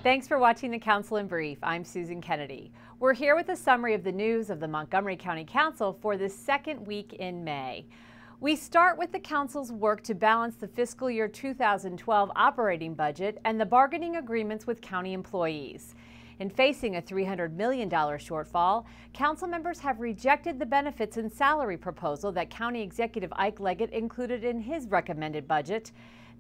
Thanks for watching the Council in Brief. I'm Susan Kennedy. We're here with a summary of the news of the Montgomery County Council for the second week in May. We start with the Council's work to balance the fiscal year 2012 operating budget and the bargaining agreements with county employees. In facing a $300 million shortfall, Council members have rejected the benefits and salary proposal that County Executive Ike Leggett included in his recommended budget.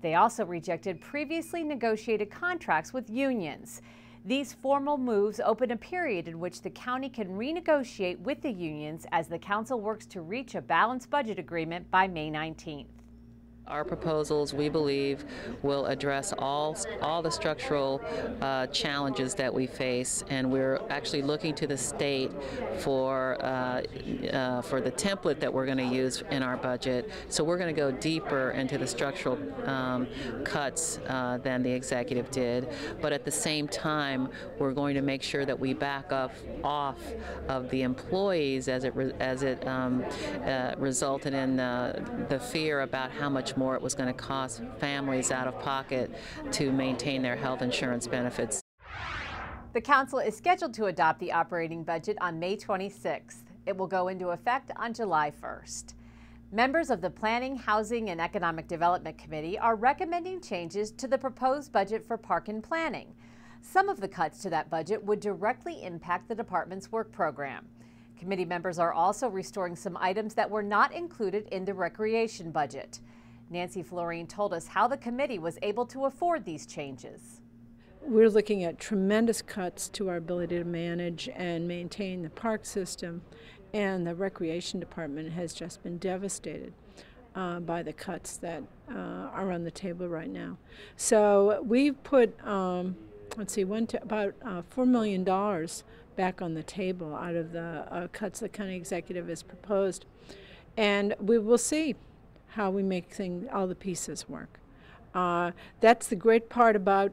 They also rejected previously negotiated contracts with unions. These formal moves open a period in which the county can renegotiate with the unions as the council works to reach a balanced budget agreement by May 19th. Our proposals, we believe, will address all the structural challenges that we face, and we're actually looking to the state for the template that we're going to use in our budget. So we're going to go deeper into the structural cuts than the executive did, but at the same time, we're going to make sure that we back off of the employees as it resulted in the fear about how much more it was going to cost families out of pocket to maintain their health insurance benefits. The council is scheduled to adopt the operating budget on May 26th. It will go into effect on July 1st. Members of the Planning, Housing, and Economic Development Committee are recommending changes to the proposed budget for park and planning. Some of the cuts to that budget would directly impact the department's work program. Committee members are also restoring some items that were not included in the recreation budget. Nancy Florine told us how the committee was able to afford these changes. We're looking at tremendous cuts to our ability to manage and maintain the park system, and the recreation department has just been devastated by the cuts that are on the table right now. So we've put, about $4 million back on the table out of the cuts the county executive has proposed, and we will see how we make all the pieces work. That's the great part about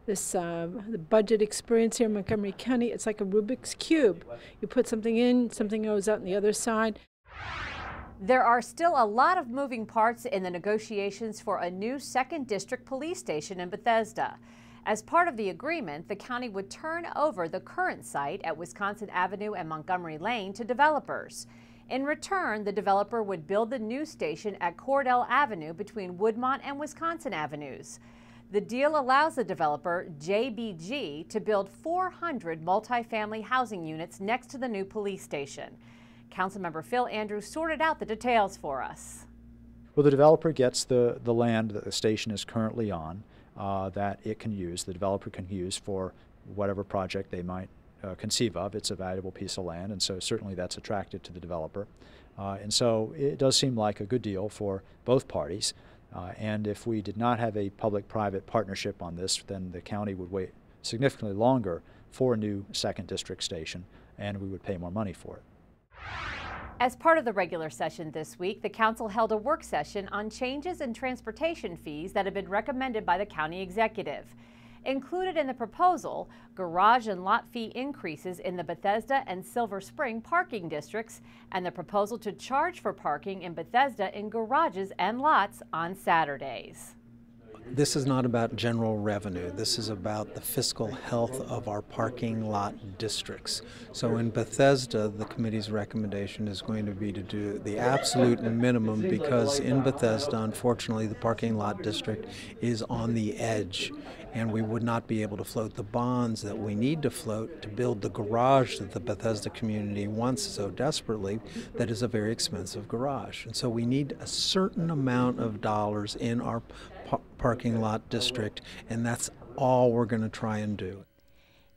the budget experience here in Montgomery County. It's like a Rubik's Cube. You put something in, something goes out on the other side. There are still a lot of moving parts in the negotiations for a new 2nd District police station in Bethesda. As part of the agreement, the county would turn over the current site at Wisconsin Avenue and Montgomery Lane to developers. In return, the developer would build the new station at Cordell Avenue between Woodmont and Wisconsin Avenues. The deal allows the developer, JBG, to build 400 multifamily housing units next to the new police station. Councilmember Phil Andrews sorted out the details for us. Well, the developer gets the land that the station is currently on that it can use, the developer can use for whatever project they might conceive of. It's a valuable piece of land, and so certainly that's attractive to the developer. And so it does seem like a good deal for both parties. And if we did not have a public-private partnership on this, then the county would wait significantly longer for a new 2nd District station, and we would pay more money for it. As part of the regular session this week, the council held a work session on changes in transportation fees that have been recommended by the county executive. Included in the proposal, garage and lot fee increases in the Bethesda and Silver Spring parking districts, and the proposal to charge for parking in Bethesda in garages and lots on Saturdays. This is not about general revenue. This is about the fiscal health of our parking lot districts. So in Bethesda, the committee's recommendation is going to be to do the absolute minimum, because in Bethesda, unfortunately, the parking lot district is on the edge, and we would not be able to float the bonds that we need to float to build the garage that the Bethesda community wants so desperately. That is a very expensive garage. And so we need a certain amount of dollars in our parking lot district, and that's all we're going to try and do.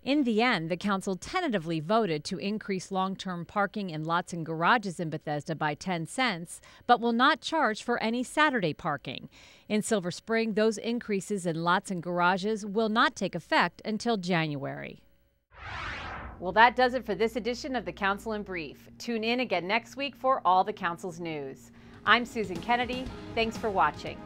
In the end, the council tentatively voted to increase long-term parking in lots and garages in Bethesda by 10 cents, but will not charge for any Saturday parking. In Silver Spring, those increases in lots and garages will not take effect until January. Well, that does it for this edition of the Council in Brief. Tune in again next week for all the council's news. I'm Susan Kennedy. Thanks for watching.